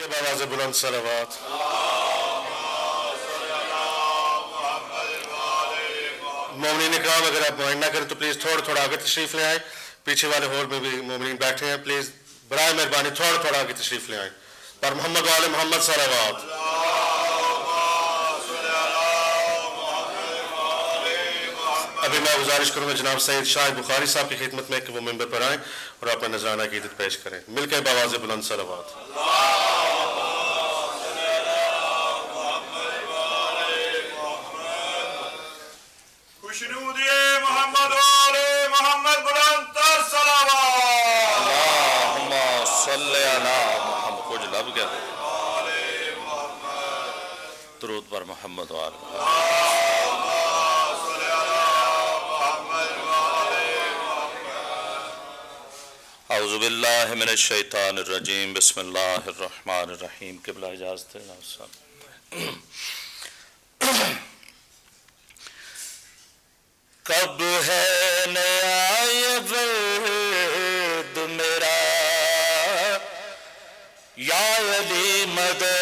کے باواز بلند صلوات. مومنین اکرام اگر آپ مائنڈ نہ کریں تو پلیز تھوڑا تھوڑا آگے تشریف لے آئیں. پیچھے والے ہال میں بھی مومنین بیٹھے ہیں, پلیز برائے مہربانی تھوڑا تھوڑا آگے تشریف لے آئیں. پر محمد وال محمد صلوات. ابھی میں گزارش کروں گا جناب سید شاہد بخاری صاحب کی خدمت میں کہ وہ ممبر پر آئیں اور اپنا نذرانہ عقیدت پیش کریں. مل کے باواز بلند صلوات. خوشنودی محمد وال محمد بلند تر صلوات. اللہم صلی علی محمد. کچھ لب گیا درود پر محمد وال. اعوذ باللہ من الشیطان الرجیم. بسم اللہ الرحمن الرحیم. قبلہ اجازت ہے جناب صاحب. کب ہے نیا یہ ورد میرا یا علی مدد,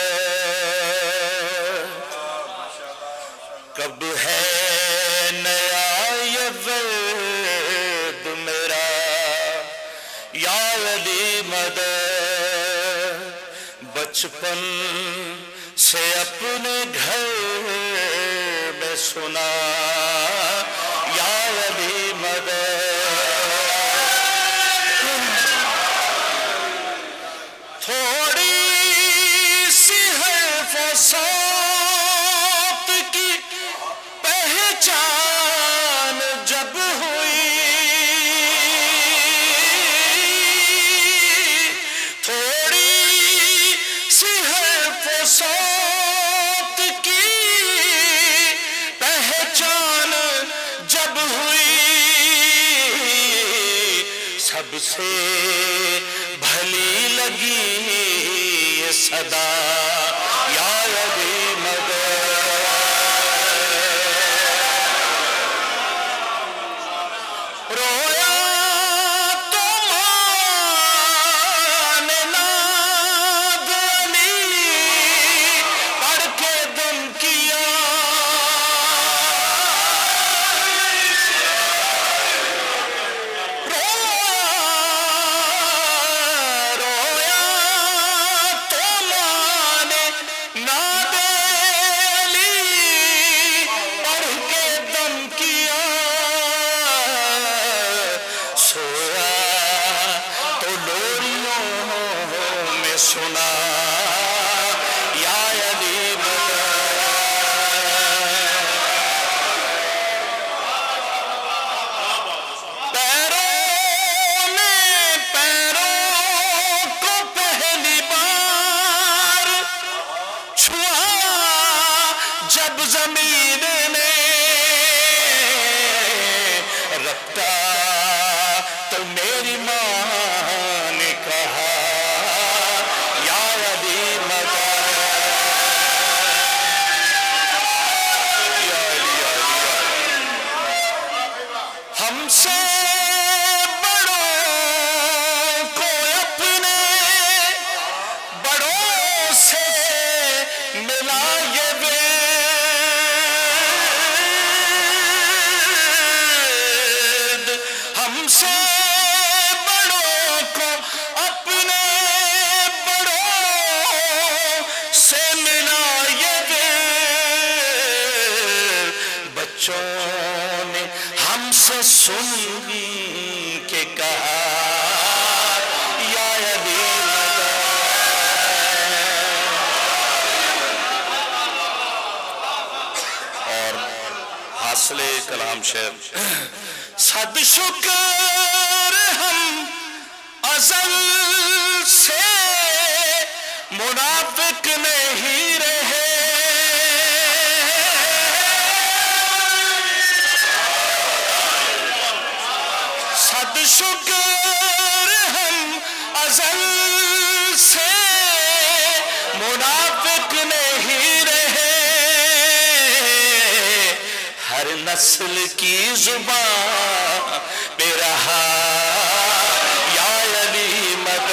کب ہے نیا یہ ورد میرا یا علی مدد. بچپن سے اپنے گھر میں سنا یا علی مدد. تھوڑی سی حرف و صوت کی پہچان جب ہوئی, صوت کی پہچان جب ہوئی, سب سے بھلی لگی یہ صدا یا علی مدد. رویا جب زمین میں رکھتا تو میری ماں نے کہا یا علی مدد. ہم سے بڑوں کو اپنے بڑوں سے ملا یہ ہم سے بڑوں کو اپنے بڑوں سے ملا یہ بچوں نے ہم سے سن کے کہا یا علی مدد. اور حاصل کلام شعر. صد شکر ہم ازل سے منافق نہیں رہے, صد شکر ہم ازل سے منافق نہیں رہے. ہر نسل کی زبان پہ رہا یا علی مدد.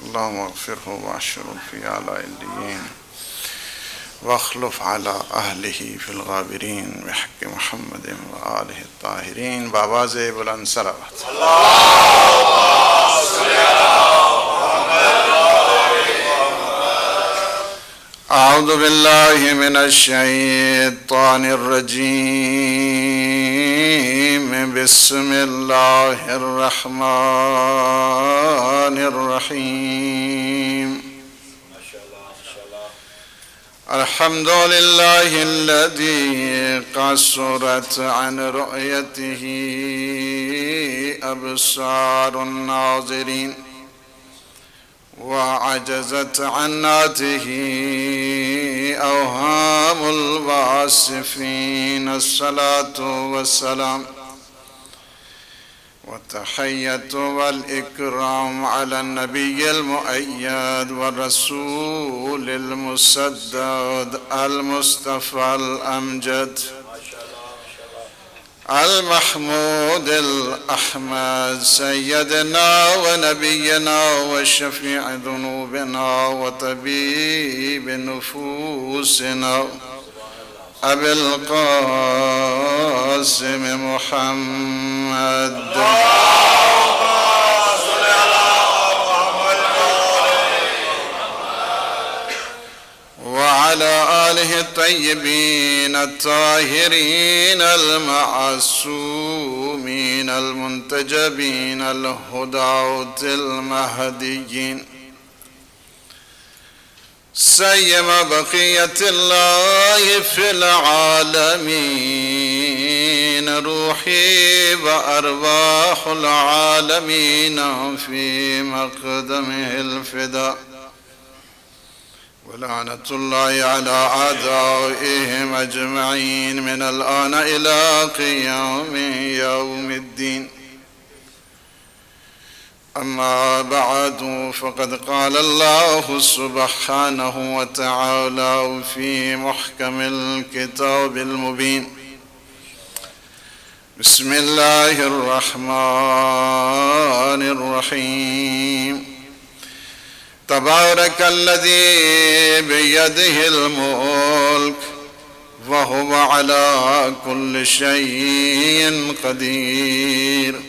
اللهم اغفره واشره في اعلى العليين واخلف على اهله في الغابرين بحق محمد وآله الطاهرين بآواز بلند صلوات. أعوذ بالله من الشيطان الرجيم. بسم الله الرحمن الرحيم. الحمد لله الذي قصرت عن رؤيته أبصار الناظرين وعجزت عن ناته أوهام الواصفين. الصلاة والسلام والتحية والإكرام على النبي المؤيد والرسول المسدد المصطفى الأمجد المحمود الأحمد سيدنا ونبينا وشفيع ذنوبنا وطبيب نفوسنا أبي القاسم محمد وعلى آله الطيبين الطاهرين المعصومين المنتجبين الهداة المهديين سيما بقية الله في العالمين. روحي وأرواح العالمين في مقدمه الفداء ولعنة الله على أعدائهم أجمعين من الآن إلى قيام يوم الدين. أما بعد فقد قال الله سبحانه وتعالى في محكم الكتاب المبين بسم الله الرحمن الرحيم تبارك الذي بيده الملك وهو على كل شيء قدير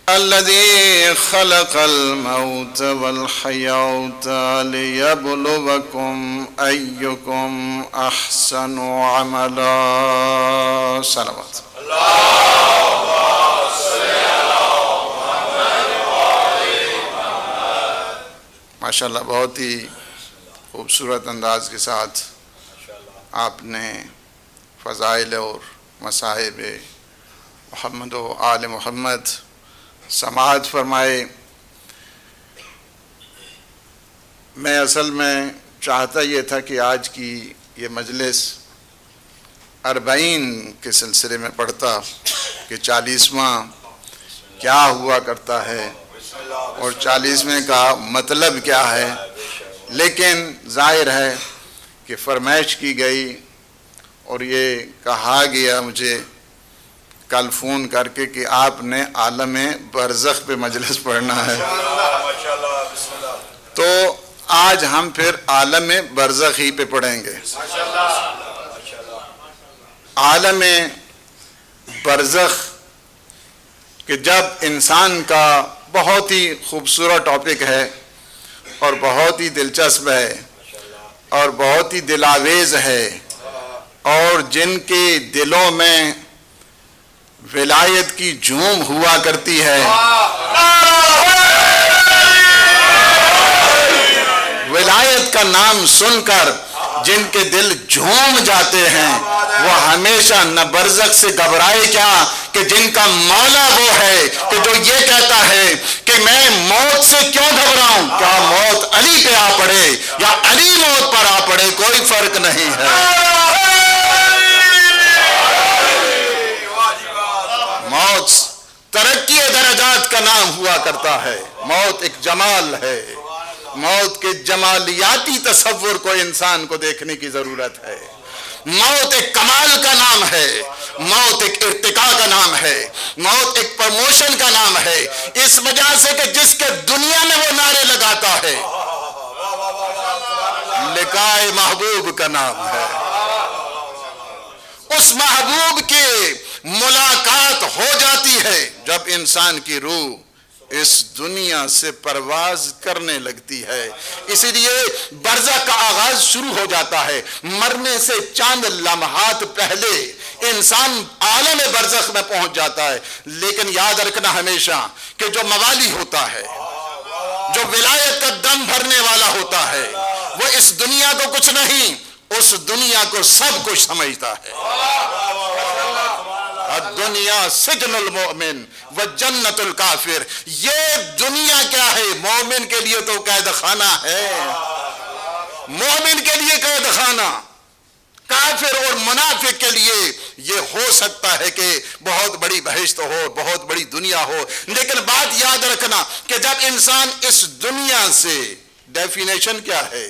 الذي خلق الموت والحياة ليبلوكم أيكم أحسن عملا صلوات ماشاءاللہ بہت ہی خوبصورت انداز کے ساتھ آپ نے فضائل اور مصائب محمد و آل محمد سماعت فرمائے۔ میں اصل میں چاہتا یہ تھا کہ آج کی یہ مجلس 40 کے سلسلے میں پڑھتا کہ 40واں کیا ہوا کرتا ہے اور 40ویں کا مطلب کیا ہے، لیکن ظاہر ہے کہ فرمائش کی گئی اور یہ کہا گیا مجھے کل فون کر کے کہ آپ نے عالم برزخ پہ مجلس پڑھنا ہے، تو آج ہم پھر عالم برزخ ہی پہ پڑھیں گے۔ عالم برزخ کہ جب انسان کا بہت ہی خوبصورت ٹاپک ہے اور بہت ہی دلچسپ ہے اور بہت ہی دلاویز ہے، اور جن کے دلوں میں ولایت کی جھوم ہوا کرتی ہے، ولایت کا نام سن کر جن کے دل جھوم جاتے ہیں، وہ ہمیشہ نہ برزخ سے گھبرائے کیا کہ جن کا مولا وہ ہے کہ جو یہ کہتا ہے کہ میں موت سے کیوں گھبراؤں، کیا موت علی پہ آ پڑے یا علی موت پر آ پڑے کوئی فرق نہیں ہے۔ موت ترقی درجات کا نام ہوا کرتا ہے، موت ایک جمال ہے، موت کے جمالیاتی تصور کو انسان کو دیکھنے کی ضرورت ہے۔ موت ایک کمال کا نام ہے، موت ایک ارتقاء کا نام ہے، موت ایک پروموشن کا نام ہے، اس وجہ سے کہ جس کے دنیا میں وہ نعرے لگاتا ہے لقائے محبوب کا نام ہے۔ اس محبوب کی ملاقات ہو جاتی ہے جب انسان کی روح اس دنیا سے پرواز کرنے لگتی ہے، اسی لیے برزخ کا آغاز شروع ہو جاتا ہے۔ مرنے سے چند لمحات پہلے انسان عالم برزخ میں پہنچ جاتا ہے، لیکن یاد رکھنا ہمیشہ کہ جو موالی ہوتا ہے، جو ولایت کا دم بھرنے والا ہوتا ہے، وہ اس دنیا کو کچھ نہیں، اس دنیا کو سب کچھ سمجھتا ہے۔ الدنیا سجن المؤمن و جنت الکافر، یہ دنیا کیا ہے؟ مومن کے لیے تو قید خانہ ہے، مومن کے لیے قید خانہ، کافر اور منافق کے لیے یہ ہو سکتا ہے کہ بہت بڑی بہشت ہو، بہت بڑی دنیا ہو، لیکن بات یاد رکھنا کہ جب انسان اس دنیا سے، ڈیفینیشن کیا ہے؟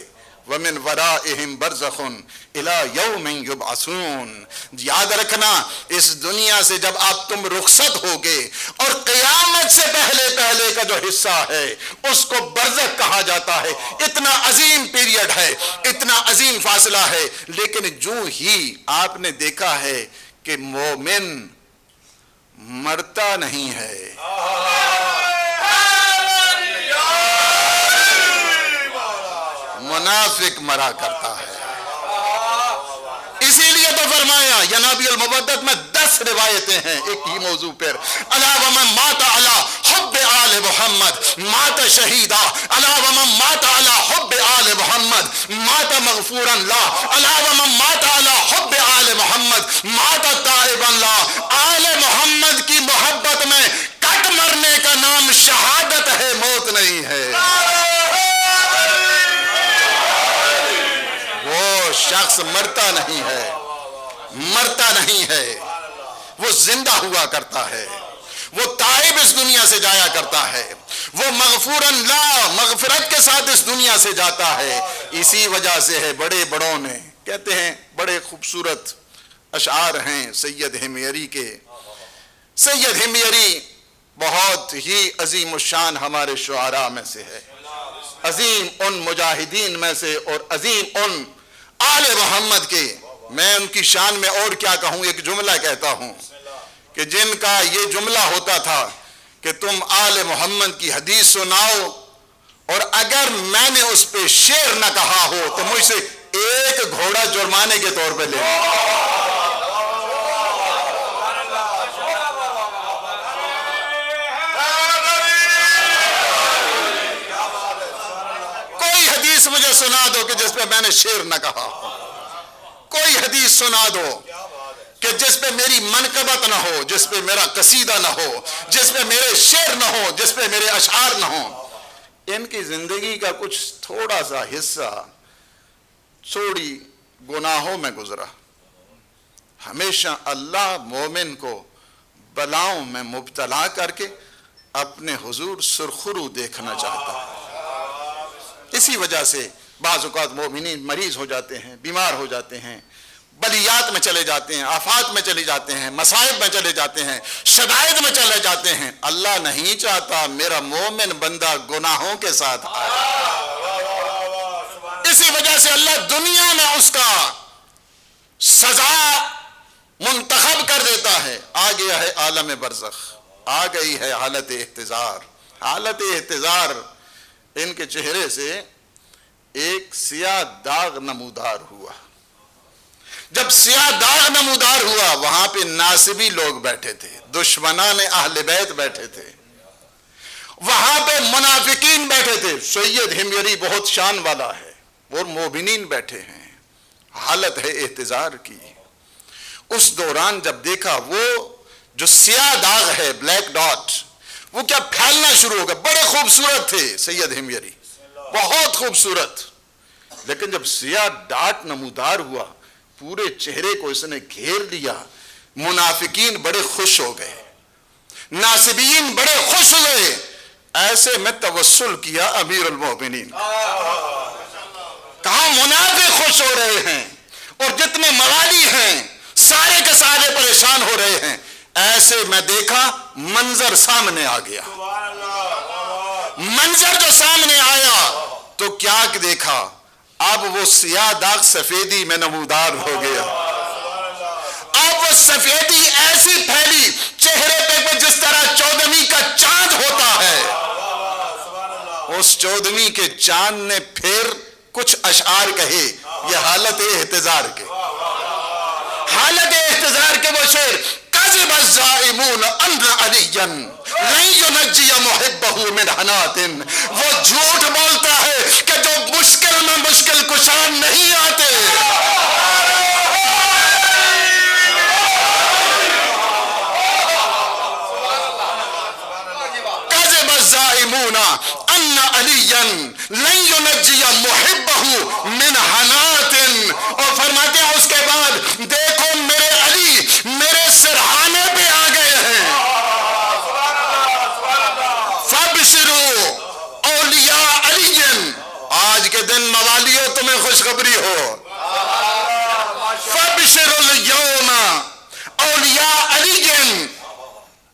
وَمِنْ وَرَائِهِمْ بَرْزَخٌ إِلَى يَوْمٍ يُبْعَثُونَ، یاد رکھنا اس دنیا سے جب آپ تم رخصت ہوگے اور قیامت سے پہلے کا جو حصہ ہے اس کو برزخ کہا جاتا ہے۔ اتنا عظیم پیریڈ ہے، اتنا عظیم فاصلہ ہے، لیکن جو ہی آپ نے دیکھا ہے کہ مومن مرتا نہیں ہے، منافق مرا کرتا ہے۔ اسی لیے تو فرمایا یا نبی المبدت میں 10 روایتیں ہیں ایک ہی موضوع پر، الا ومن مات علی حب آل محمد مات شہیدا، الا ومن مات علی حب آل محمد مات مغفورا لا، الا ومن مات علی حب آل محمد مات تائبا لا۔ آل محمد کی محبت میں کٹ مرنے کا نام شہادت ہے، موت نہیں ہے۔ شخص مرتا نہیں ہے، مرتا نہیں ہے، وہ زندہ ہوا کرتا ہے، وہ تائب اس دنیا سے جایا کرتا ہے، وہ مغفورن لا مغفرت کے ساتھ اس دنیا سے جاتا ہے. اسی وجہ سے ہے بڑے بڑوں نے کہتے ہیں بڑے خوبصورت اشعار ہیں سید ہمیری کے. سید ہمیری بہت ہی عظیم الشان ہمارے شعراء میں سے ہے، عظیم ان مجاہدین میں سے اور عظیم ان آل محمد کے. میں ان کی شان میں اور کیا کہوں، ایک جملہ کہتا ہوں کہ جن کا یہ جملہ ہوتا تھا کہ تم آل محمد کی حدیث سناؤ اور اگر میں نے اس پہ شعر نہ کہا ہو تو مجھ سے ایک گھوڑا جرمانے کے طور پہ لے لو. کوئی حدیث مجھے سنا دو کہ جس پہ میں نے شعر نہ کہا ہو، کوئی حدیث سنا دو کہ جس پہ میری منقبت نہ ہو، جس پہ میرا قصیدہ نہ ہو، جس پہ میرے شعر نہ ہو، جس پہ میرے اشعار نہ ہوں. ان کی زندگی کا کچھ تھوڑا سا حصہ تھوڑی گناہوں میں گزرا. ہمیشہ اللہ مومن کو بلاؤں میں مبتلا کر کے اپنے حضور سرخرو دیکھنا چاہتا ہے. اسی وجہ سے بعض اوقات مومنین مریض ہو جاتے ہیں، بیمار ہو جاتے ہیں، بلیات میں چلے جاتے ہیں، آفات میں چلے جاتے ہیں، مصائب میں چلے جاتے ہیں، شدائد میں چلے جاتے ہیں. اللہ نہیں چاہتا میرا مومن بندہ گناہوں کے ساتھ آئے. اسی وجہ سے اللہ دنیا میں اس کا سزا منتخب کر دیتا ہے. آ گیا ہے عالم برزخ، آ گئی ہے حالت احتضار. حالت احتضار ان کے چہرے سے ایک سیاہ داغ نمودار ہوا. جب سیاہ داغ نمودار ہوا وہاں پہ ناصبی لوگ بیٹھے تھے، دشمنان اہل بیت بیٹھے تھے، وہاں پہ منافقین بیٹھے تھے. سید ہمیری بہت شان والا ہے اور مومنین بیٹھے ہیں. حالت ہے احتضار کی. اس دوران جب دیکھا وہ جو سیاہ داغ ہے بلیک ڈاٹ وہ کیا پھیلنا شروع ہو گیا. بڑے خوبصورت تھے سید ہمیری، بہت خوبصورت، لیکن جب سیاہ ڈاٹ نمودار ہوا پورے چہرے کو اس نے گھیر لیا. منافقین بڑے خوش ہو گئے، ناصبین بڑے خوش ہوئے. ایسے میں توسل کیا امیر المومنین، کہاں منافق خوش ہو رہے ہیں اور جتنے موالی ہیں سارے کے سارے پریشان ہو رہے ہیں. ایسے میں دیکھا منظر سامنے آ گیا. منظر جو سامنے آیا تو کیا دیکھا، اب وہ سیاہ داغ سفیدی میں نمودار ہو گیا. اب وہ سفیدی ایسی پھیلی چہرے پہ جس طرح چودھویں کا چاند ہوتا ہے. اس چودھویں کے چاند نے پھر کچھ اشعار کہے. یہ حالت احتضار کے، حالت احتضار کے وہ شعر. کذب الزائمون ان علیا لن ینجی محبہ من حنات. وہ جھوٹ بولتا ہے کہ جو مشکل میں مشکل کشا نہیں آتے. کذب الزائمون ان علیا لن ینجی محبہ من حنات. اور فرماتے ہیں اس کے بعد دیکھو میرے علی میرے سرہانے پہ آ گئے ہیں. فابشروا اولیاء علی. آج کے دن موالیوں تمہیں خوشخبری ہو. فابشروا اليوم اولیاء علی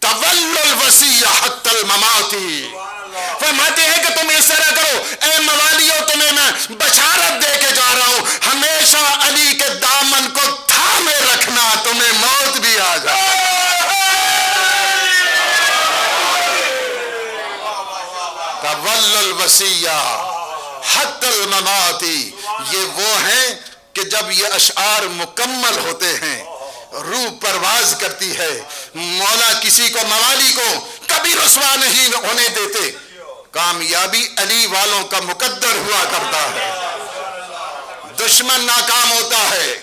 تولوا الوصی حتی الممات. فرماتے ہیں کہ تم اس طرح کرو اے موالیوں تمہیں میں بشارت دے کے جا رہا ہوں ہمیشہ علی کے دامن کو تھامے رکھنا تمہیں موت بھی آ جائے. تولوا الوصی حتی الممات. یہ وہ ہیں کہ جب یہ اشعار مکمل ہوتے ہیں روح پرواز کرتی ہے. مولا کسی کو موالی کو کبھی رسوا نہیں ہونے دیتے. کامیابی علی والوں کا مقدر ہوا کرتا ہے. دشمن ناکام ہوتا ہے،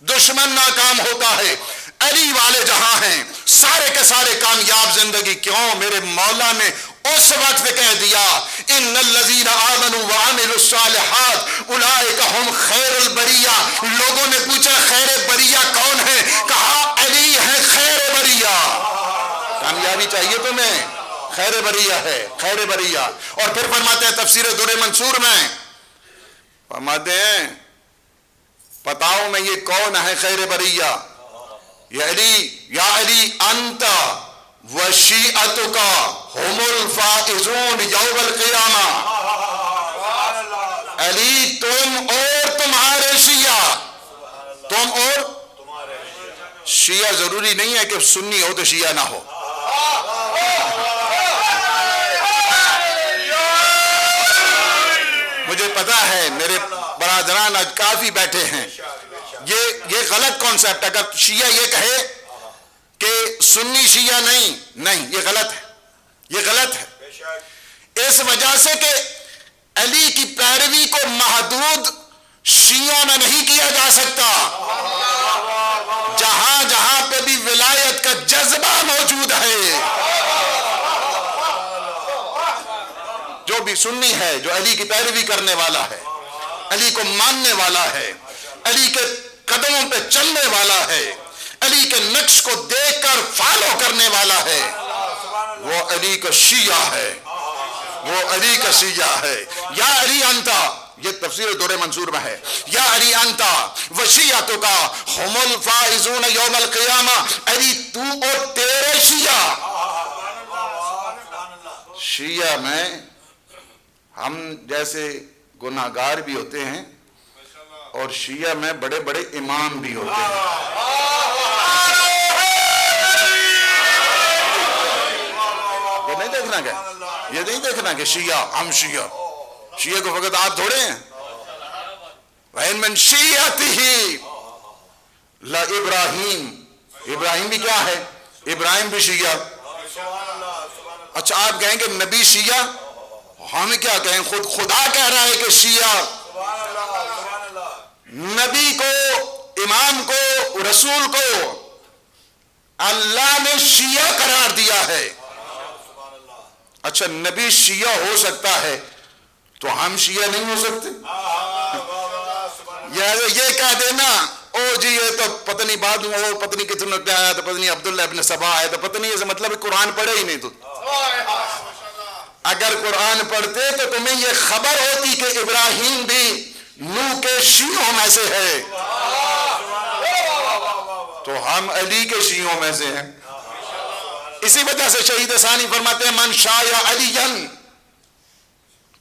دشمن ناکام ہوتا ہے. علی والے جہاں ہیں سارے کے سارے کامیاب زندگی. کیوں؟ میرے مولا نے اس وقت کہہ دیا ان الذین آمنوا وعملوا الصالحات اولئک هم خیر البریہ. لوگوں نے پوچھا خیر بریہ کون ہے؟ کہا علی ہے خیر بریہ. کامیابی چاہیے تمہیں؟ خیر بریہ ہے، خیر بریہ. اور پھر فرماتے ہیں تفسیر در منصور میں، فرماتے ہیں بتاؤ میں یہ کون ہے خیر بریہ؟ یا علی انت و شیعتک ہم الفائزون یوم القیامہ. علی تم اور تمہارے شیعہ، تم اور شیعہ ضروری نہیں ہے کہ سنی ہو تو شیعہ نہ ہو. مجھے پتا ہے میرے برادران آج کافی بیٹھے ہیں، یہ غلط کانسیپٹ. اگر شیعہ یہ کہے کہ سنی شیعہ نہیں، یہ غلط ہے، یہ غلط ہے. اس وجہ سے کہ علی کی پیروی کو محدود شیعہ میں نہیں کیا جا سکتا. جہاں جہاں پہ بھی ولایت کا جذبہ موجود ہے، جو بھی سنی ہے، جو علی کی پیروی کرنے والا ہے، علی کو ماننے والا ہے، علی کے قدموں پہ چلنے والا ہے، علی کے نقش کو دیکھ کر فالو کرنے والا ہے، وہ علی کا شیعہ ہے، وہ علی کا شیعہ ہے. یا علی انتا، یہ تفسیر در منصور میں ہے، یا علی انتا و شیعتک ہم الفائزون یوم القیامہ. علی تو اور تیرے شیعہ میں ہم جیسے گناہگار بھی ہوتے ہیں اور شیعہ میں بڑے بڑے امام بھی ہوتے ہیں. یہ نہیں دیکھنا کہ یہ نہیں دیکھنا کہ شیعہ ہم شیعہ کو فقط آپ تھوڑے ہیں. وَإِن مِّن شِيَعَتِهِ لَإِبْرَاهِيمَ، ابراہیم بھی کیا ہے؟ ابراہیم بھی شیعہ. اچھا آپ کہیں کہ نبی شیعہ، ہم کیا کہیں؟ خود خدا کہہ رہا ہے کہ شیعہ. نبی کو، امام کو، رسول کو اللہ نے شیعہ قرار دیا ہے. اچھا نبی شیعہ ہو سکتا ہے تو ہم شیعہ نہیں ہو سکتے؟ یہ کہہ دینا او جی یہ تو پتہ نہیں بعد میں وہ پتہ نہیں کتنے کیا آیا تو پتہ نہیں عبداللہ ابن سبا آیا تو پتہ نہیں، اس مطلب قرآن پڑھے ہی نہیں. تو اگر قرآن پڑھتے تو تمہیں یہ خبر ہوتی کہ ابراہیم بھی نوح کے شیعوں میں سے ہے، تو ہم علی کے شیعوں میں سے ہیں. اسی وجہ سے شہید ثانی فرماتے ہیں من شاء علی،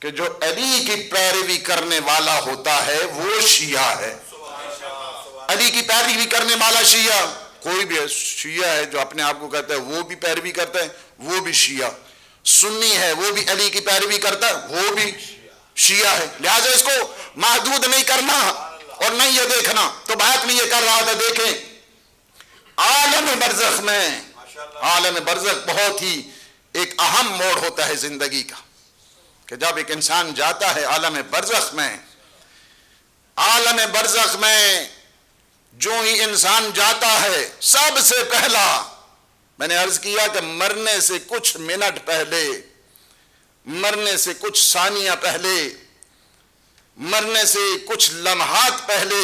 کہ جو علی کی پیروی کرنے والا ہوتا ہے وہ شیعہ ہے. علی کی پیروی کرنے والا شیعہ کوئی بھی ہے، شیعہ ہے جو اپنے آپ کو کہتا ہے وہ بھی پیروی کرتا ہے، وہ بھی شیعہ. سنی ہے وہ بھی علی کی پیروی کرتا ہے، وہ بھی شیعہ ہے. لہٰذا اس کو محدود نہیں کرنا اور نہیں یہ دیکھنا. تو بات میں یہ کر رہا تھا، دیکھیں عالم برزخ میں، عالم برزخ بہت ہی ایک اہم موڑ ہوتا ہے زندگی کا، کہ جب ایک انسان جاتا ہے عالم برزخ میں. عالم برزخ میں جو ہی انسان جاتا ہے، سب سے پہلا میں نے عرض کیا کہ مرنے سے کچھ منٹ پہلے، مرنے سے کچھ ثانیہ پہلے، مرنے سے کچھ لمحات پہلے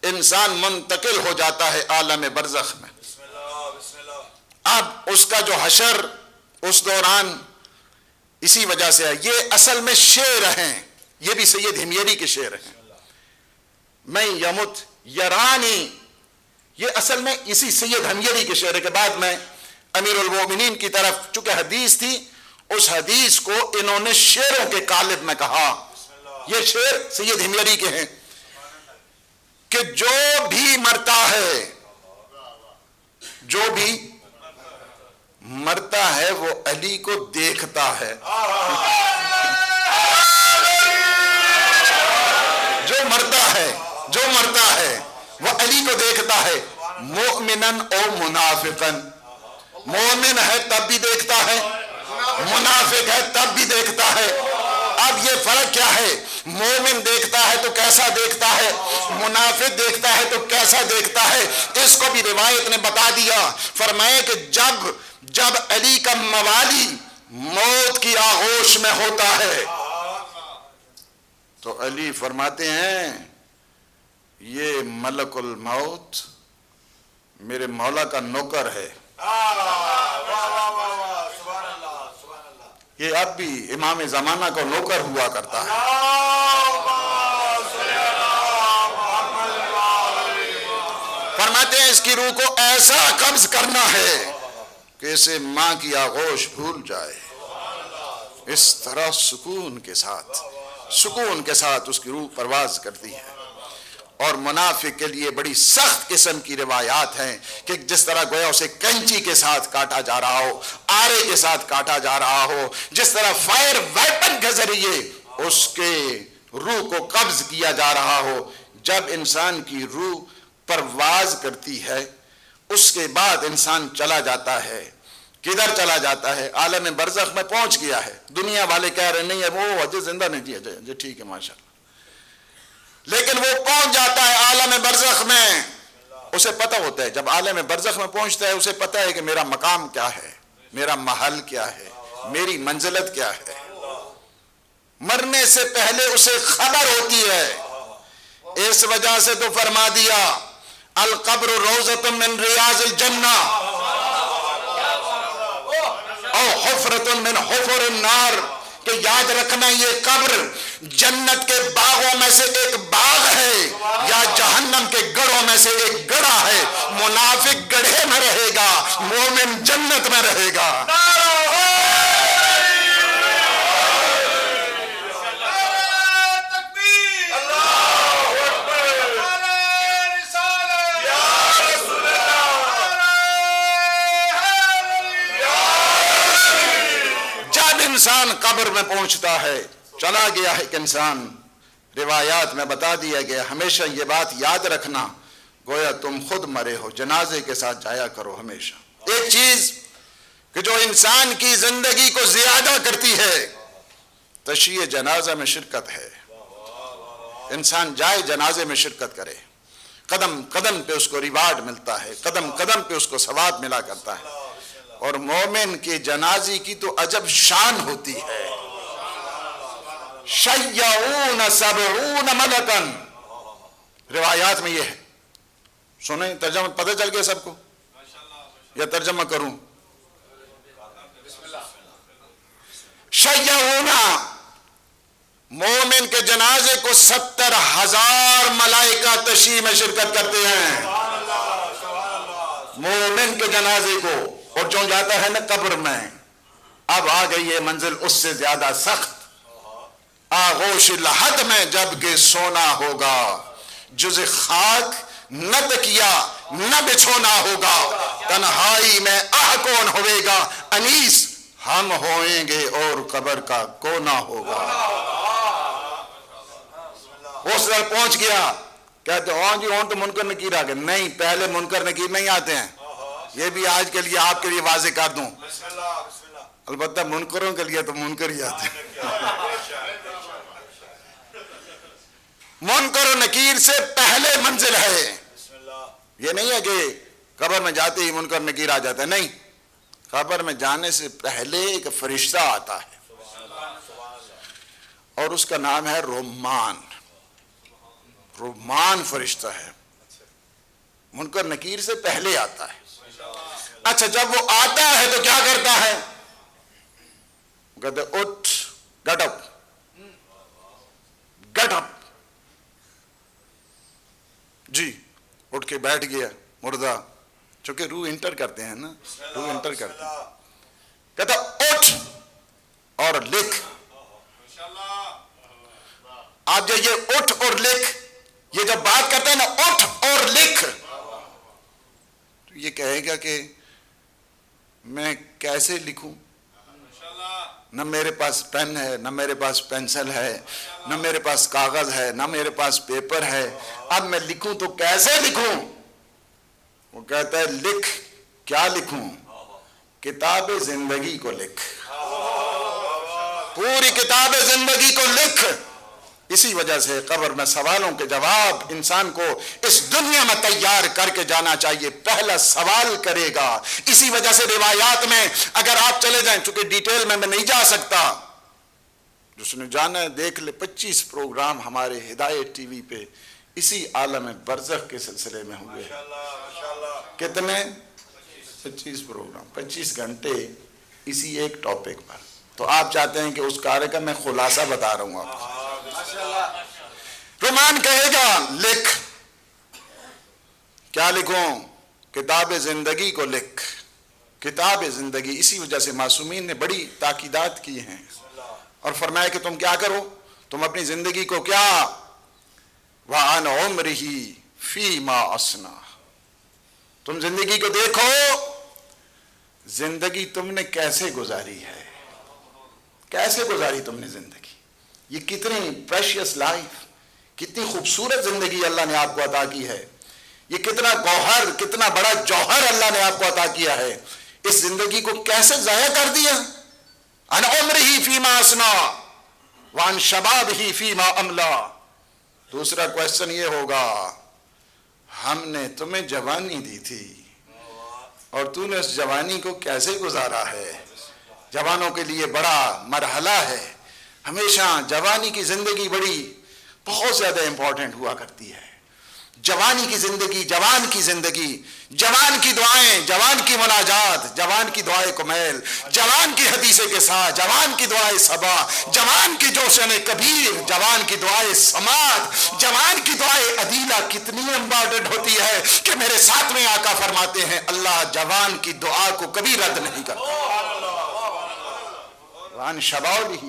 انسان منتقل ہو جاتا ہے عالم برزخ میں. اب اس کا جو حشر اس دوران اسی وجہ سے ہے. یہ اصل میں شعر ہیں، یہ بھی سید ہمیری کے شعر ہیں. میں یمت یرانی، یہ اصل میں اسی سید ہمیری کے شعر کے بعد میں امیر المومنین کی طرف، چونکہ حدیث تھی اس حدیث کو انہوں نے شعروں کے قالب میں کہا. یہ شعر سید ہمیری کے ہیں کہ جو بھی مرتا ہے، جو بھی مرتا ہے وہ علی کو دیکھتا ہے. جو مرتا ہے وہ علی کو دیکھتا ہے. مومنن او منافقن، مومن ہے تب بھی دیکھتا ہے، منافق ہے تب بھی دیکھتا ہے. اب یہ فرق کیا ہے؟ مومن دیکھتا ہے تو کیسا دیکھتا ہے، منافق دیکھتا ہے تو کیسا دیکھتا ہے. اس کو بھی روایت نے بتا دیا. فرمایا کہ جب علی کا موالی موت کی آغوش میں ہوتا ہے تو علی فرماتے ہیں یہ ملک الموت میرے مولا کا نوکر ہے. یہ اب بھی امام زمانہ کو نوکر ہوا کرتا ہے. فرماتے ہیں اس کی روح کو ایسا قبض کرنا ہے کہ اسے ماں کی آغوش بھول جائے. اس طرح سکون کے ساتھ اس کی روح پرواز کرتی ہے. اور منافق کے لیے بڑی سخت قسم کی روایات ہیں کہ جس طرح گویا اسے کینچی کے ساتھ کاٹا جا رہا ہو, آرے کے ساتھ کاٹا جا رہا ہو, جس طرح فائر ویپن کے ذریعے اس کے روح کو قبض کیا جا رہا ہو. جب انسان کی روح پرواز کرتی ہے اس کے بعد انسان چلا جاتا ہے. کدھر چلا جاتا ہے؟ عالم برزخ میں پہنچ گیا ہے. دنیا والے کہہ رہے نہیں ہے وہ اجے زندہ نہیں جی, اجے ٹھیک ہے ماشاءاللہ, لیکن وہ پہنچ جاتا ہے عالم برزخ میں. اسے پتہ ہوتا ہے جب عالم برزخ میں پہنچتا ہے اسے پتہ ہے کہ میرا مقام کیا ہے, میرا محل کیا ہے, میری منزلت کیا ہے. مرنے سے پہلے اسے خبر ہوتی ہے. اس وجہ سے تو فرما دیا القبر روضۃ من ریاض الجنہ او حفرۃ من حفر النار, کہ یاد رکھنا یہ قبر جنت کے باغوں میں سے ایک باغ ہے یا جہنم کے گڑھوں میں سے ایک گڑھا ہے. منافق گڑھے میں رہے گا, مومن جنت میں رہے گا. انسان قبر میں پہنچتا ہے, چلا گیا ہے کہ انسان, روایات میں بتا دیا گیا ہمیشہ یہ بات یاد رکھنا گویا تم خود مرے ہو, جنازے کے ساتھ جایا کرو ہمیشہ. ایک چیز کہ جو انسان کی زندگی کو زیادہ کرتی ہے تشییع جنازہ میں شرکت ہے. انسان جائے جنازے میں شرکت کرے, قدم قدم پہ اس کو ریوارڈ ملتا ہے, قدم قدم پہ اس کو ثواب ملا کرتا ہے. اور مومن کے جنازی کی تو عجب شان ہوتی ہے. شیعون سبعون ملکن, روایات میں یہ ہے. سنیں ترجمہ پتہ چل گیا سب کو یا ترجمہ کروں؟ شیعون, مومن کے جنازے کو 70,000 ملائکہ تشییع میں شرکت کرتے ہیں. مومن کے جنازے کو, اور جو جاتا ہے نا قبر میں, اب آ گئی یہ منزل اس سے زیادہ سخت. آغوش لحد میں جب کہ سونا ہوگا, جز خاک نہ تکیا نہ بچھونا ہوگا. تنہائی میں کون ہوئے گا, انیس ہم ہوئیں گے اور قبر کا کونا ہوگا. اس طرح پہنچ گیا, کہتے ہاں جی ہوں تو منکر نکیر آ گئے. نہیں, پہلے منکر نکیر نہیں آتے ہیں. یہ بھی آج کے لیے آپ کے لیے واضح کر دوں. البتہ منکروں کے لیے تو منکر ہی آتے ہیں. منکر و نکیر سے پہلے منزل ہے. یہ نہیں ہے کہ قبر میں جاتے ہی منکر نکیر آ جاتا ہے, نہیں. قبر میں جانے سے پہلے ایک فرشتہ آتا ہے اور اس کا نام ہے رحمان. رحمان فرشتہ ہے, منکر نکیر سے پہلے آتا ہے. اچھا, جب وہ آتا ہے تو کیا کرتا ہے؟ کہتے اٹھ, گٹ اپ, گٹ اپ. جی اٹھ کے بیٹھ گیا مردہ, چونکہ روح انٹر کرتے ہیں نا, روح انٹر کرتے ہیں. کہتا اٹھ اور لکھ. آپ جو یہ اٹھ اور لکھ, یہ جب بات کرتے ہیں نا اٹھ اور لکھ, تو یہ کہے گا کہ میں کیسے لکھوں؟ نہ میرے پاس پین ہے, نہ میرے پاس پینسل ہے, نہ میرے پاس کاغذ ہے, نہ میرے پاس پیپر ہے. اب میں لکھوں تو کیسے لکھوں؟ وہ کہتا ہے لکھ. کیا لکھوں؟ کتاب زندگی کو لکھ, پوری کتاب زندگی کو لکھ. اسی وجہ سے قبر میں سوالوں کے جواب انسان کو اس دنیا میں تیار کر کے جانا چاہیے. پہلا سوال کرے گا. اسی وجہ سے روایات میں اگر آپ چلے جائیں, چونکہ ڈیٹیل میں نہیں جا سکتا, جس نے جانا ہے دیکھ لے. 25 پروگرام ہمارے ہدایت ٹی وی پہ اسی عالم برزخ کے سلسلے میں ہوئے. کتنے؟ 25 پروگرام, 25 گھنٹے اسی ایک ٹاپک پر. تو آپ چاہتے ہیں کہ اس قارئ کا میں خلاصہ بتا رہا ہوں آپ کو. رومان کہے گا لکھ. کیا لکھوں؟ کتاب زندگی کو لکھ. کتاب زندگی. اسی وجہ سے معصومین نے بڑی تاکیدات کی ہیں اور فرمایا کہ تم کیا کرو، تم اپنی زندگی کو کیا وَعَنْ عُمْرِهِ فِي مَا أَصْنَعَ. تم زندگی کو دیکھو، زندگی تم نے کیسے گزاری ہے، کیسے گزاری تم نے زندگی. یہ کتنی پریشیس لائف، کتنی خوبصورت زندگی اللہ نے آپ کو عطا کی ہے. یہ کتنا گوہر، کتنا بڑا جوہر اللہ نے آپ کو عطا کیا ہے. اس زندگی کو کیسے ضائع کر دیا. عن عمرہ فیما اسنا وعن شبابہ فیما املا. دوسرا کوشچن یہ ہوگا، ہم نے تمہیں جوانی دی تھی اور تو نے اس جوانی کو کیسے گزارا ہے. جوانوں کے لیے بڑا مرحلہ ہے. ہمیشہ جوانی کی زندگی بہت زیادہ امپورٹنٹ ہوا کرتی ہے. جوانی کی زندگی، جوان کی زندگی، جوان کی دعائیں، جوان کی مناجات، جوان کی دعائیں کمیل، جوان کی حدیث کے ساتھ، جوان کی دعائیں صبا، جوان کی جوشن کبیر، جوان کی دعائیں سماعت، جوان کی دعائیں عدیلہ کتنی امپورٹنٹ ہوتی ہے کہ میرے ساتویں آقا فرماتے ہیں اللہ جوان کی دعا کو کبھی رد نہیں کرتا. وَعَنْ شَبَابِهِ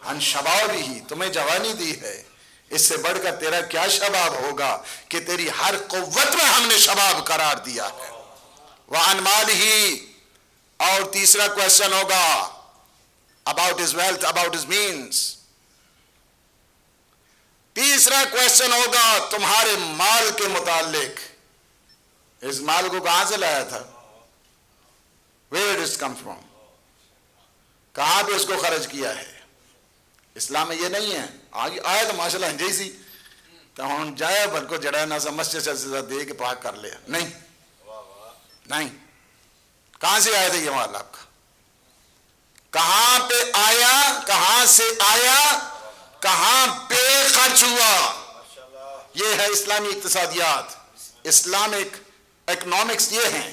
عَنْ شَبَابِهِ. تمہیں جوانی دی ہے، اس سے بڑھ کر تیرا کیا شباب ہوگا کہ تیری ہر قوت میں ہم نے شباب قرار دیا ہے. وَعَنْ مَالِهِ. اور تیسرا کوشچن ہوگا about his wealth, about his means. تیسرا کوشچن ہوگا تمہارے مال کے متعلق. اس مال کو کہاں سے لایا تھا؟ Where did it come from? کہاں پہ اس کو خرچ کیا ہے؟ اسلام میں یہ نہیں ہے آیا تو ماشاءاللہ انجائی سی تو ہم جایا بل کو جڑا نہ سمجھ سے دے کے پاک کر لیا. نہیں. کہاں سے آیا تھا یہ مال آپ کا؟ کہاں پہ آیا، کہاں سے آیا، کہاں پہ خرچ ہوا؟ یہ ہے اسلامی اقتصادیات، اسلامک اکنامکس. یہ ہیں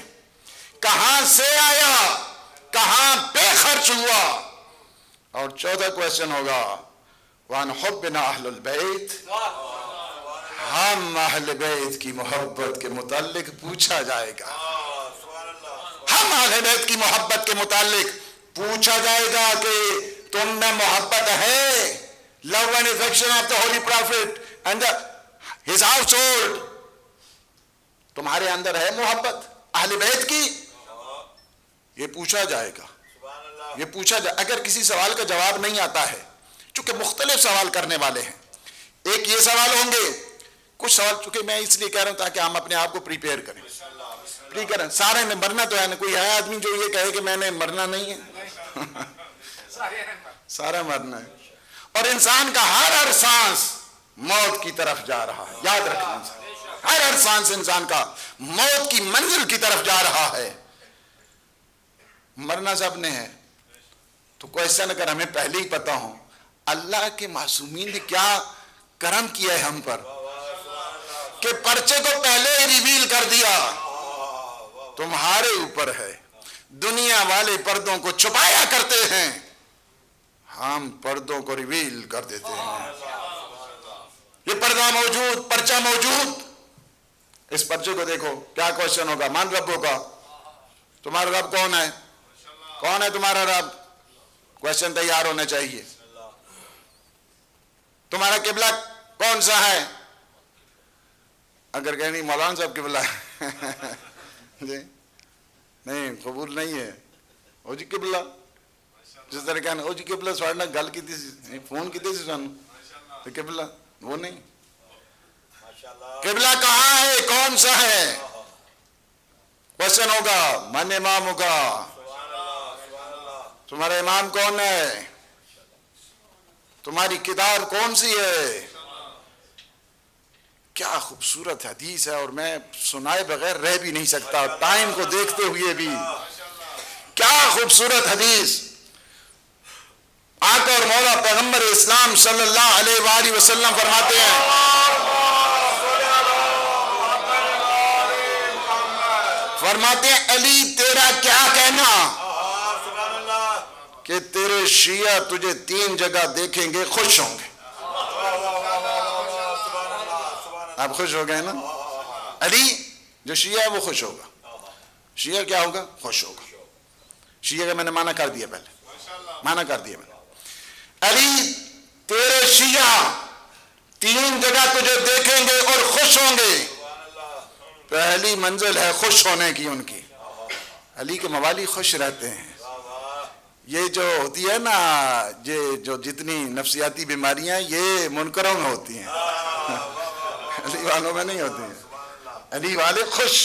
کہاں سے آیا، کہاں پہ خرچ ہوا. اور چوتھا کوشچن ہوگا وَعَنْ حُبِّنَا أَهْلُ الْبَيْتِ. ہم اہل بیت کی محبت کے متعلق پوچھا جائے گا. ہم اہل بیت کی محبت کے متعلق پوچھا جائے گا کہ تم میں محبت ہے. love and affection of the holy prophet and his household. تمہارے اندر ہے محبت اہل بیت کی؟ یہ پوچھا جائے گا. یہ پوچھا جائے. اگر کسی سوال کا جواب نہیں آتا ہے، چونکہ مختلف سوال کرنے والے ہیں، ایک یہ سوال ہوں گے، کچھ سوال چونکہ میں اس لیے کہہ رہا ہوں تاکہ ہم اپنے آپ کو پریپیئر کریں. سارے نے مرنا تو ہے نا، کوئی ہے آدمی جو یہ کہے کہ میں نے مرنا نہیں ہے. سارا مرنا ہے. اور انسان کا ہر سانس موت کی طرف جا رہا ہے. یاد رکھنا، ہر سانس انسان کا موت کی منزل کی طرف جا رہا ہے. مرنا سب نے ہے. تو کوشچن اگر ہمیں پہلے ہی پتا ہو اللہ کے معصومین نے کیا کرم کیا ہے ہم پر کہ پرچے کو پہلے ہی ریویل کر دیا. تمہارے اوپر ہے. دنیا والے پردوں کو چھپایا کرتے ہیں، ہم پردوں کو ریویل کر دیتے ہیں. یہ پردہ موجود، پرچہ موجود. اس پرچے کو دیکھو. کیا کوشچن ہوگا؟ من ربوں کا. تمہارا رب کون ہے؟ کون ہے تمہارا رب؟ کوشچن تیار ہونے چاہیے. تمہارا قبلہ کون سا ہے؟ اگر کہیں مولانا صاحب قبلہ جی نہیں قبول نہیں ہے. او جی قبلہ جس طرح کہنا او جی قبلہ سوڑنا گل کی تھی، فون کی تھی سانو تو قبلہ وہ نہیں. قبلہ کہاں ہے؟ کون سا ہے؟ کوشچن ہوگا من امام ہوگا. تمہارا امام کون ہے؟ تمہاری کتاب کون سی ہے؟ کیا خوبصورت حدیث ہے، اور میں سنائے بغیر رہ بھی نہیں سکتا ٹائم کو دیکھتے ہوئے بھی. کیا خوبصورت حدیث. آقا اور مولا پیغمبر اسلام صلی اللہ علیہ وآلہ وسلم فرماتے ہیں علی تیرا کیا کہنا کہ تیرے شیعہ تجھے 3 جگہ دیکھیں گے خوش ہوں گے. آپ خوش ہو گئے نا؟ علی جو شیعہ ہے وہ خوش ہوگا. شیعہ کیا ہوگا؟ خوش ہوگا. شیعہ کا میں نے معنی کر دیا، پہلے معنی کر دیا میں نے. علی تیرے شیعہ 3 جگہ تجھے دیکھیں گے اور خوش ہوں گے. پہلی منزل ہے خوش ہونے کی ان کی. علی کے موالی خوش رہتے ہیں. یہ جو ہوتی ہے نا، یہ جو جتنی نفسیاتی بیماریاں یہ منکروں میں ہوتی ہیں، علی والوں میں نہیں ہوتی ہیں. علی والے خوش،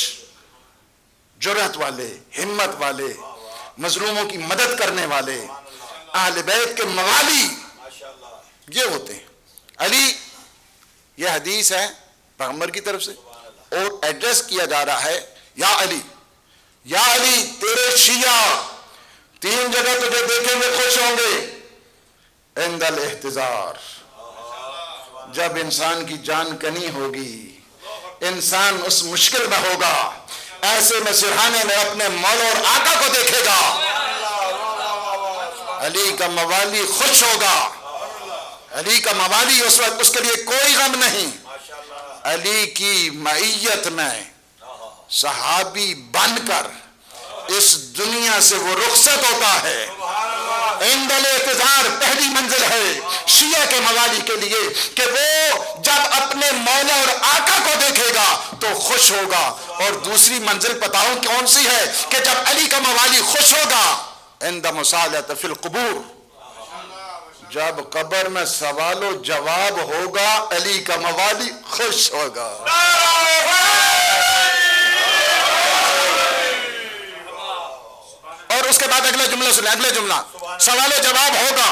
جرأت والے، ہمت والے، مظلوموں کی مدد کرنے والے، اہل بیت کے موالی یہ ہوتے ہیں. علی، یہ حدیث ہے پیغمبر کی طرف سے اور ایڈریس کیا جا رہا ہے یا علی، یا علی تیرے شیعہ 3 جگہ تجھے دیکھیں گے خوش ہوں گے. عند الاحتضار، جب انسان کی جان کنی ہوگی، انسان اس مشکل میں ہوگا، ایسے میں سرہانے میں اپنے مولا اور آقا کو دیکھے گا. علی کا موالی خوش ہوگا. علی کا موالی اس وقت اس کے لیے کوئی غم نہیں. علی کی معیت میں صحابی بن کر اس دنیا سے وہ رخصت ہوتا ہے. عند الاعتذار پہلی منزل ہے شیعہ کے موالی کے لیے کہ وہ جب اپنے مولا اور آقا کو دیکھے گا تو خوش ہوگا. اور دوسری منزل بتاؤں کون سی ہے کہ جب علی کا موالی خوش ہوگا، عند مصالحۃ فی القبور، جب قبر میں سوال و جواب ہوگا علی کا موالی خوش ہوگا. اور اس کے بعد اگلا جملہ سنیں، اگلا جملہ، سوال و جواب ہوگا،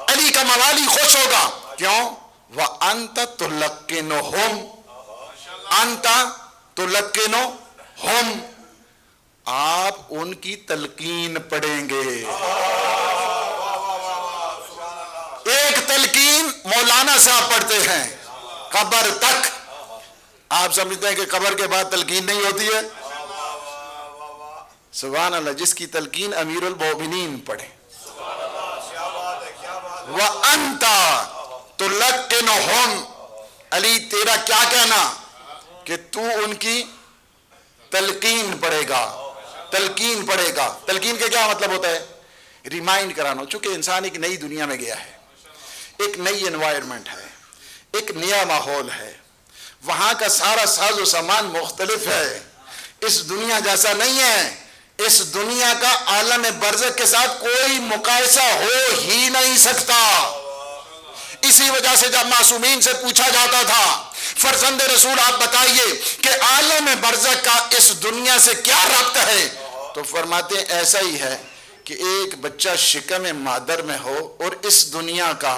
علی کا موالی خوش ہوگا. کیوں؟ وَأَنْتَ تُلَقِّنُهُمْ، أَنْتَ تُلَقِّنُهُمْ، آپ ان کی تلقین پڑھیں گے. ایک تلقین مولانا صاحب پڑھتے ہیں قبر تک. آپ سمجھتے ہیں کہ قبر کے بعد تلقین نہیں ہوتی ہے؟ سبحان اللہ، جس کی تلقین امیر المومنین پڑھے. وَأَنْتَ تُلَقِّنُهُمْ، علی تیرا کیا کہنا کہ تو ان کی تلقین پڑھے گا. تلقین پڑھے گا، تلقین کے کیا مطلب ہوتا ہے؟ ریمائنڈ کرانا. چونکہ انسان ایک نئی دنیا میں گیا ہے، ایک نئی انوائرمنٹ ہے، ایک نیا ماحول ہے، وہاں کا سارا ساز و سامان مختلف ہے، اس دنیا جیسا نہیں ہے. اس دنیا کا عالم برزخ کے ساتھ کوئی مقایسہ ہو ہی نہیں سکتا. اسی وجہ سے جب معصومین سے پوچھا جاتا تھا فرزند رسول آپ بتائیے کہ عالم برزخ کا اس دنیا سے کیا ربط ہے، تو فرماتے ہیں ایسا ہی ہے کہ ایک بچہ شکم مادر میں ہو اور اس دنیا کا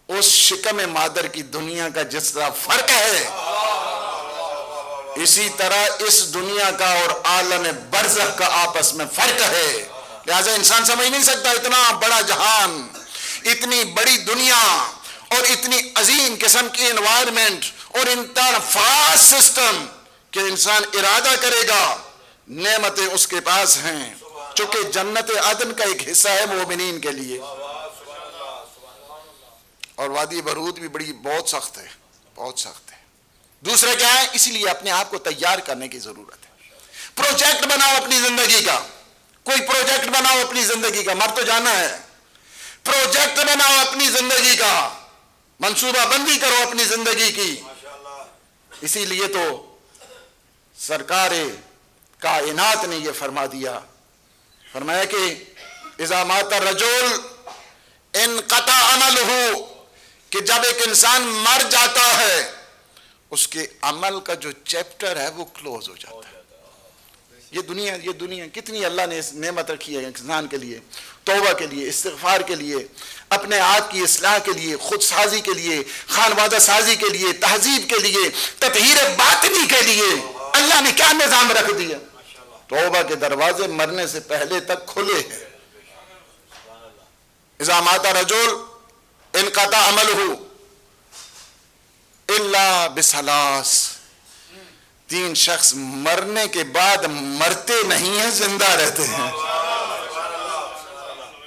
اس شکم مادر کی دنیا کا جس طرح فرق ہے، اسی طرح اس دنیا کا اور عالم برزخ کا آپس میں فرق ہے. لہذا انسان سمجھ نہیں سکتا اتنا بڑا جہان، اتنی بڑی دنیا اور اتنی عظیم قسم کی انوائرمنٹ اور انتہا فاسٹ سسٹم کہ انسان ارادہ کرے گا. نعمتیں اس کے پاس ہیں، چونکہ جنت عدن کا ایک حصہ ہے مومنین کے لیے. اور وادی برود بھی بہت سخت ہے، بہت سخت ہے. دوسرا کیا ہے؟ اسی لیے اپنے آپ کو تیار کرنے کی ضرورت ہے. پروجیکٹ بناؤ اپنی زندگی کا، کوئی پروجیکٹ بناؤ اپنی زندگی کا، مر تو جانا ہے. پروجیکٹ بناؤ اپنی زندگی کا، منصوبہ بندی کرو اپنی زندگی کی. اسی لیے تو سرکار کائنات نے یہ فرما دیا، فرمایا کہ اذا مات الرجل انقطع عملہ، کہ جب ایک انسان مر جاتا ہے اس کے عمل کا جو چیپٹر ہے وہ کلوز ہو جاتا ہے. یہ دنیا کتنی اللہ نے اس نعمت رکھی ہے انسان کے لیے، توبہ کے لیے، استغفار کے لیے، اپنے آپ کی اصلاح کے لیے، خود سازی کے لیے، خانوادہ سازی کے لیے، تہذیب کے لیے، تطہیر باطنی کے لیے. اللہ نے کیا نظام رکھ دیا؟ توبہ کے دروازے مرنے سے پہلے تک کھلے ہیں. اذا مات رجل انقطع عملہ الا بثلاث، 3 شخص مرنے کے بعد مرتے نہیں ہیں، زندہ رہتے ہیں.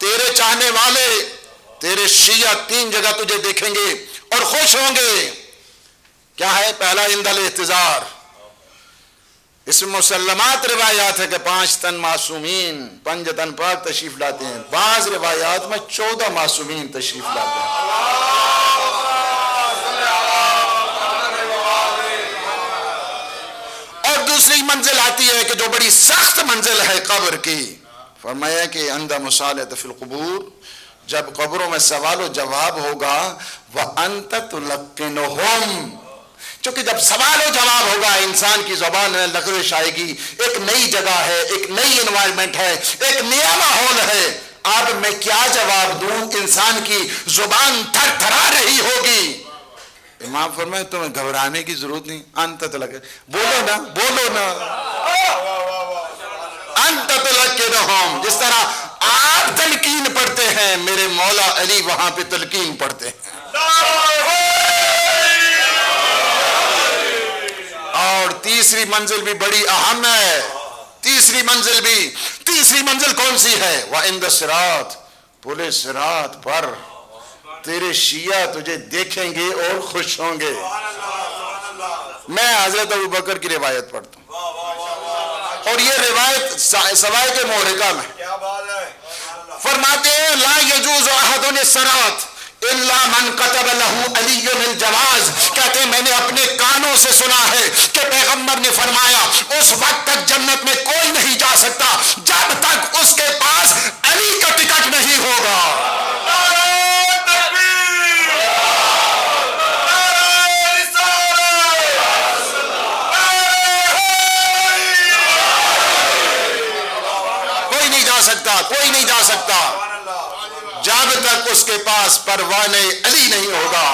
تیرے چاہنے والے تیرے شیعہ 3 جگہ تجھے دیکھیں گے اور خوش ہوں گے. کیا ہے؟ پہلا عند الاحتضار. اس میں مسلمات روایات ہے کہ 5 تن معصومین 5 تن پاک تشریف لاتے ہیں. بعض روایات میں 14 معصومین تشریف لاتے ہیں. اور دوسری منزل آتی ہے کہ جو بڑی سخت منزل ہے قبر کی. فرمایا کہ عند مصالحۃ فی القبور، جب قبروں میں سوال و جواب ہوگا، وَأَنْتَ تُلَقِّنُهُمْ، چونکہ جب سوال و جواب ہوگا انسان کی زبان میں لغزش آئے گی. ایک نئی جگہ ہے، ایک نئی انوائرمنٹ ہے، ایک نیا ماحول ہے. اب میں کیا جواب دوں؟ انسان کی زبان تھر تھرا رہی ہوگی. امام فرمائے تمہیں گھبرانے کی ضرورت نہیں. انت تلق، بولو نا بولو نا، انت تلقنہم. جس طرح آپ تلقین پڑھتے ہیں، میرے مولا علی وہاں پہ تلقین پڑھتے ہیں. اور تیسری منزل بھی بڑی اہم ہے. تیسری منزل کون سی ہے؟ وَعِنْدَ الصِّرَاطِ، پل صراط پر تیرے شیعہ تجھے دیکھیں گے اور خوش ہوں گے. میں حضرت ابوبکر کی روایت پڑھتا ہوں، اور یہ روایت سوائے کے محرقہ میں فرماتے ہیں لا يجوز احد الصراط الا من كتب له علی الجواز. کہتے ہیں میں نے اپنے کانوں سے سنا ہے کہ پیغمبر نے فرمایا اس وقت تک جنت میں کوئی نہیں جا سکتا جب تک اس کے پاس علی کا ٹکٹ نہیں ہوگا. کوئی نہیں جا سکتا جب تک اس کے پاس پروانہ علی نہیں ہوگا.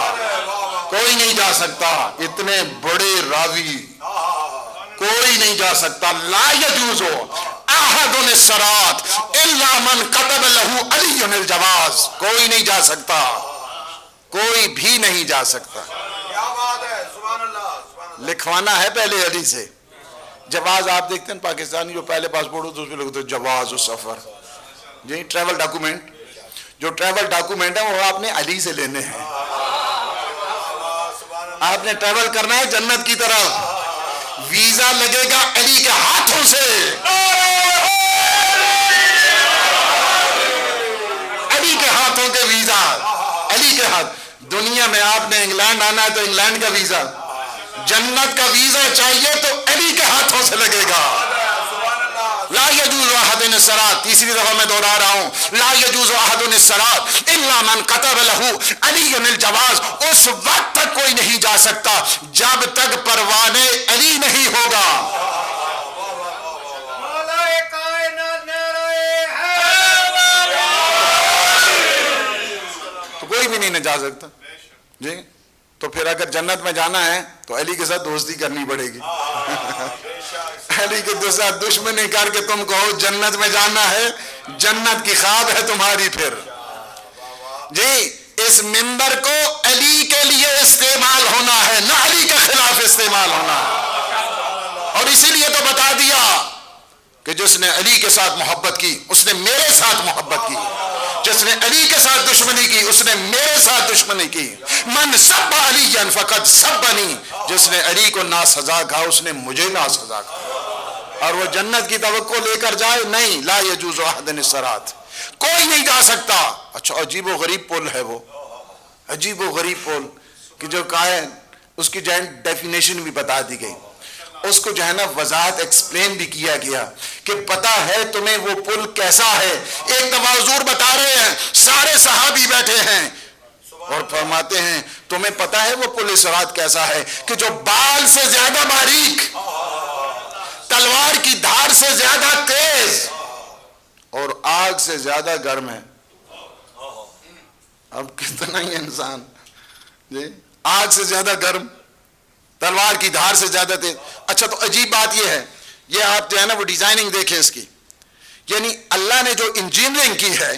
کوئی نہیں جا سکتا. اتنے بڑے راوی، کوئی نہیں جا سکتا. لا یجوز احد الصراط الا من كتب له علی الجواز. کوئی نہیں جا سکتا، کوئی بھی نہیں جا سکتا. لکھوانا ہے پہلے علی سے. جواز آپ دیکھتے ہیں پاکستانی جو پہلے پاسپورٹ ہوتا ہے اس پہ لکھتے ہیں جواز السفر. جی ٹریول ڈاکومنٹ، جو ٹریول ڈاکومنٹ ہے وہ آپ نے علی سے لینے ہیں. آپ نے ٹریول کرنا ہے جنت کی طرف، ویزا لگے گا علی کے ہاتھوں سے. علی کے ہاتھوں کے ویزا، علی کے ہاتھ. دنیا میں آپ نے انگلینڈ آنا ہے تو انگلینڈ کا ویزا، جنت کا ویزا چاہیے تو علی کے ہاتھوں سے لگے گا. لا یجوز احد الصراط، تیسری دفعہ میں دوہرا رہا ہوں، لا یجوز احد الصراط الا من كتب له علی الجواز. اس وقت تک کوئی نہیں جا سکتا جب تک پروانہ علی نہیں ہوگا. تو کوئی بھی نہیں جا سکتا. جی تو پھر اگر جنت میں جانا ہے تو علی کے ساتھ دوستی کرنی پڑے گی. علی کے ساتھ دشمنی کر کے تم کہو جنت میں جانا ہے، جنت کی خواب ہے تمہاری. پھر جی اس منبر کو علی کے لیے استعمال ہونا ہے، نہ علی کے خلاف استعمال ہونا ہے. اور اسی لیے تو بتا دیا کہ جس نے علی کے ساتھ محبت کی اس نے میرے ساتھ محبت کی، جس نے علی کے ساتھ دشمنی کی اس نے میرے ساتھ دشمنی کی. من سب علی فقط سبنی، جس نے علی کو ناسزا کہا اس نے مجھے ناسزا کہا. اور وہ جنت کی توقع لے کر جائے نہیں. لا یجوز احد الصراط، کوئی نہیں جا سکتا. اچھا عجیب و غریب پل ہے وہ، عجیب و غریب پل کہ جو کہا ہے اس کی ڈیفینیشن بھی بتا دی گئی، اس کو جو ہے نا وضاحت ایکسپلین بھی کیا گیا کہ پتا ہے تمہیں وہ پل کیسا ہے. ایک دفعہ حضور بتا رہے ہیں، سارے صحابی بیٹھے ہیں اور فرماتے ہیں تمہیں پتا ہے وہ پل صراط کیسا ہے کہ جو بال سے زیادہ باریک، تلوار کی دھار سے زیادہ تیز اور آگ سے زیادہ گرم ہے. اب کتنا ہی انسان جی آگ سے زیادہ گرم، تلوار کی دھار سے زیادہ تیز. اچھا تو عجیب بات یہ ہے، یہ آپ جو ہے نا وہ ڈیزائننگ دیکھیں اس کی، یعنی اللہ نے جو انجینئرنگ کی ہے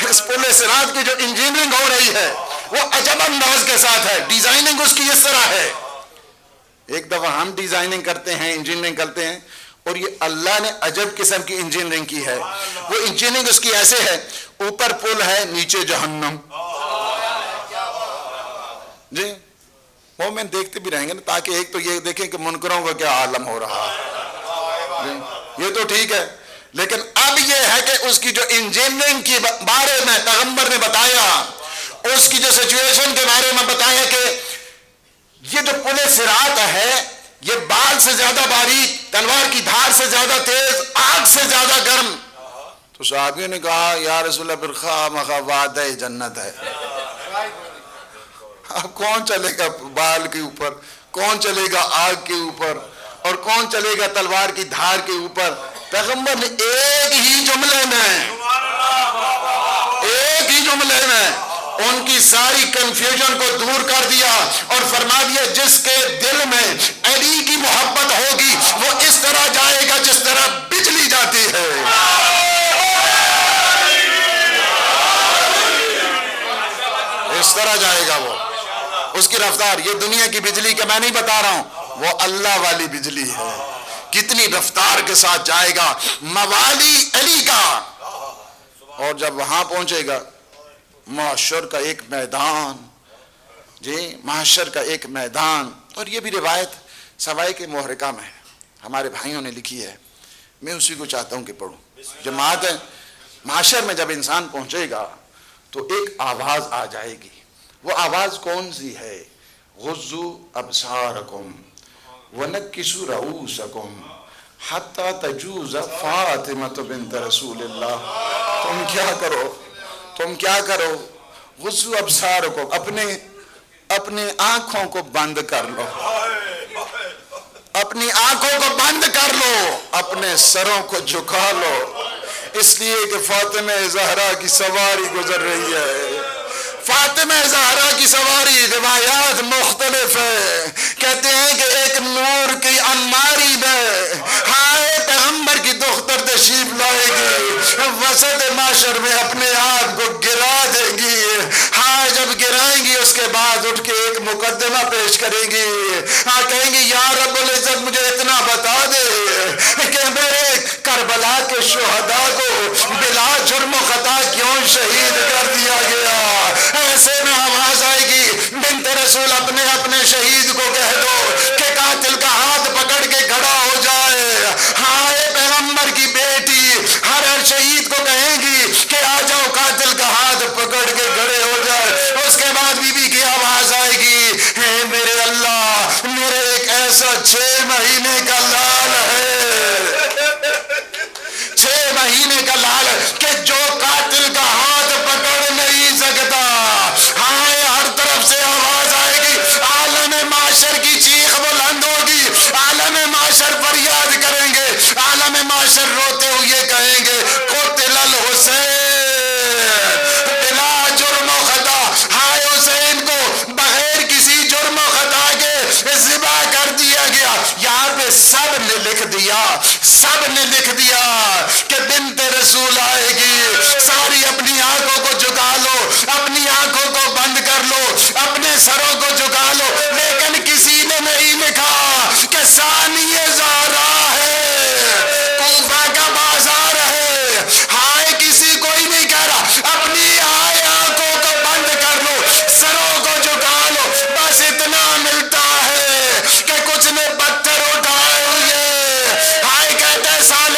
اس پل صراط کی جو انجینئرنگ ہو رہی ہے وہ عجب انداز کے ساتھ ہے. ڈیزائننگ اس کی اس طرح ہے. ایک دفعہ ہم ڈیزائننگ کرتے ہیں، انجینئرنگ کرتے ہیں، اور یہ اللہ نے عجب قسم کی انجینئرنگ کی ہے. وہ انجینئرنگ اس کی ایسے ہے، اوپر پل ہے نیچے جہنم. جی مومن دیکھتے بھی رہیں گے نا، تاکہ ایک تو یہ دیکھیں کہ منکروں کا کیا عالم ہو رہا ہے. یہ تو ٹھیک ہے، لیکن اب یہ ہے کہ اس کی جو انجینئرنگ کے بارے میں پیغمبر نے بتایا، اس کی جو سچویشن کے بارے میں بتایا کہ یہ جو پل صراط ہے یہ بال سے زیادہ باریک، تلوار کی دھار سے زیادہ تیز، آگ سے زیادہ گرم. تو صحابیوں نے کہا یا رسول اللہ برخواہ مخواہ وعدہ جنت ہے. اب کون چلے گا بال کے اوپر، کون چلے گا آگ کے اوپر، اور کون چلے گا تلوار کی دھار کے اوپر؟ پیغمبر نے ایک ہی جملے میں ان کی ساری کنفیوژن کو دور کر دیا اور فرما دیا جس کے دل میں علی کی محبت ہوگی وہ اس طرح جائے گا جس طرح بجلی جاتی ہے. اس طرح جائے گا وہ، اس کی رفتار. یہ دنیا کی بجلی کا میں نہیں بتا رہا ہوں، وہ اللہ والی بجلی ہے. کتنی رفتار کے ساتھ جائے گا موالی علی کا. اور جب وہاں پہنچے گا محشر کا ایک میدان، جی محشر کا ایک میدان. اور یہ بھی روایت سوائے کے محرقہ میں ہے، ہمارے بھائیوں نے لکھی ہے، میں اسی کو چاہتا ہوں کہ پڑھوں. جماعت ہے، محشر میں جب انسان پہنچے گا تو ایک آواز آ جائے گی. وہ آواز کون سی ہے؟ غضوا ابصارکم ونکسوا رؤوسکم حتی تجوز فاطمہ بنت رسول اللہ. تم کیا کرو؟ غضوا ابصارکم، اپنے آنکھوں کو بند کر لو، اپنی آنکھوں کو بند کر لو، اپنے سروں کو جھکا لو، اس لیے کہ فاطمہ زہرا کی سواری گزر رہی ہے. فاطمہ زہرا کی سواری روایات مختلف ہے. کہتے ہیں کہ ایک نور کی انماری میں ہائے پیغمبر کی دختر تشریف لائے گی، وسط محشر میں اپنے آپ کو گرا دے گی. ہائے جب گرائیں گی اس کے بعد اٹھ کے ایک مقدمہ پیش کریں گی. ہاں کہیں گی یا رب العزت مجھے اتنا بتا دے کہ میرے کربلا کے شہداء کو بلا جرم و خطا کیوں شہید کر دیا گیا. ایسے میں آواز آئے گی بنت رسول اپنے شہید کو کہہ دو کہ قاتل کا ہاتھ پکڑ کے کھڑا ہو جائے. ہائے پیغمبر کی بیٹی ہر شہید کو کہیں گی کہ آ جاؤ قاتل کا ہاتھ پکڑ کے کھڑے ہو جائے. اس کے بعد بی بی کی آواز آئے گی اے میرے اللہ میرے ایک ایسا 6 مہینے کا لال ہے، 6 مہینے کا لال کہ جو قاتل کا ہاتھ پکڑ نہیں سکتا. ہائے ہر طرف سے آواز آئے گی، عالم معاشر کی چیخ بلند ہوگی، عالم معاشر فریاد کریں گے، عالم معاشر روتے ہوئے کہیں گے قتل الحسین بلا جرم و خطا. ہائے حسین کو بغیر کسی جرم و خطا کے ذبح کر دیا گیا. یہاں پہ سب نے لکھ دیا کہ بنت رسول آئے گی. ساری اپنی آنکھوں کو جھکا لو، اپنی آنکھوں کو بند کر لو، اپنے سروں کو جھکا لو. لیکن کسی نے نہیں لکھا کہ ثانی زہرا ہے، کوفہ کا بازار ہے. ہائے کسی کوئی نہیں کہہ رہا اپنی آنکھوں کو بند کر لو، سروں کو جھکا لو. بس اتنا ملتا ہے کہ کچھ نے پتھر اٹھائے ہوئے. ہائے کہتے سال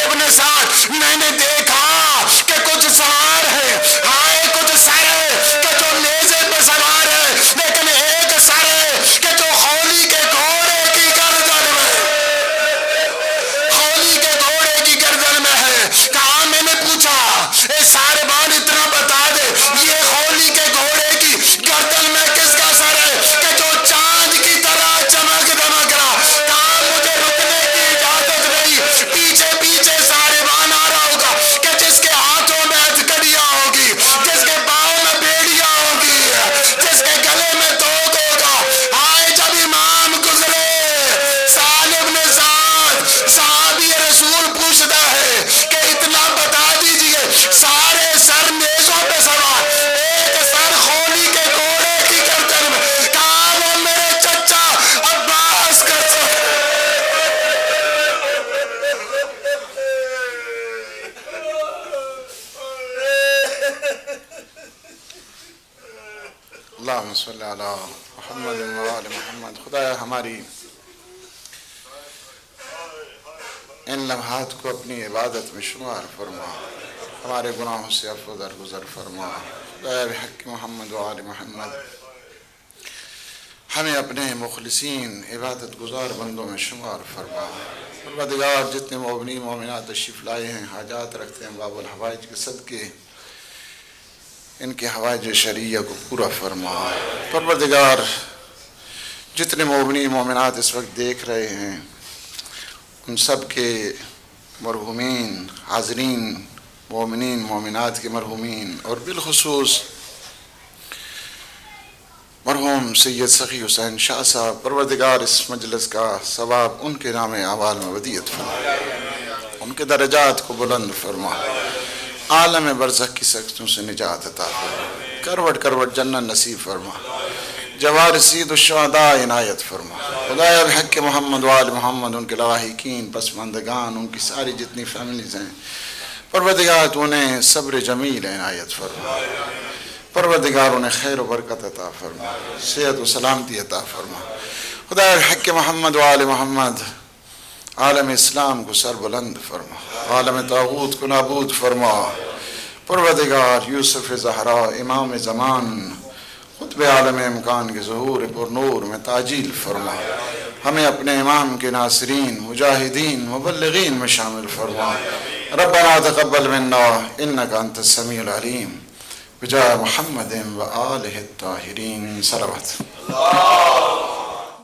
اللہم صلی علی محمد و آل محمد. خدایا ہماری ان لمحات کو اپنی عبادت میں شمار فرما, ہمارے گناہوں سے عفو درگزر فرما. خدایا بحق محمد و آل محمد ہمیں اپنے مخلصین عبادت گزار بندوں میں شمار فرما. پروردگار جتنے مومنین مومنات تشریف لائے ہیں, حاجات رکھتے ہیں, باب الحوائج کے صدقے ان کے حوائج شرعیہ کو پورا فرما. پروردگار جتنے مومنین مومنات اس وقت دیکھ رہے ہیں ان سب کے مرحومین, حاضرین مومنین مومنات کے مرحومین, اور بالخصوص مرحوم سید سخی حسین شاہ صاحب, پروردگار اس مجلس کا ثواب ان کے نام اعمال میں ودیعت فرما, ان کے درجات کو بلند فرما, عالم برزخ کی سختیوں سے نجات عطا فرما, کروٹ کروٹ جنت نصیب فرما, جوارثید الشہداء عنایت فرما. خدایا بحق محمد و آل محمد ان کے لاحقین, پسماندگان, ان کی ساری جتنی فیملیز ہیں, پروردگار تو انہیں صبر جمیل عنایت فرما. پروردگار انہیں خیر و برکت عطا فرما, صحت و سلامتی عطا فرما. خدایا بحق محمد و آل محمد عالم اسلام کو سر بلند فرما, عالم طاغوت کو نابود فرما. پروردگار یوسف زہرا امام زمان خطب عالم امکان کے ظہور پر نور میں تعجیل فرما. ہمیں اپنے امام کے ناصرین, مجاہدین, مبلغین میں شامل فرما. ربنا تقبل منا انک انت السمیع العلیم بجاہ محمد و آلہ الطاہرین. صلوات.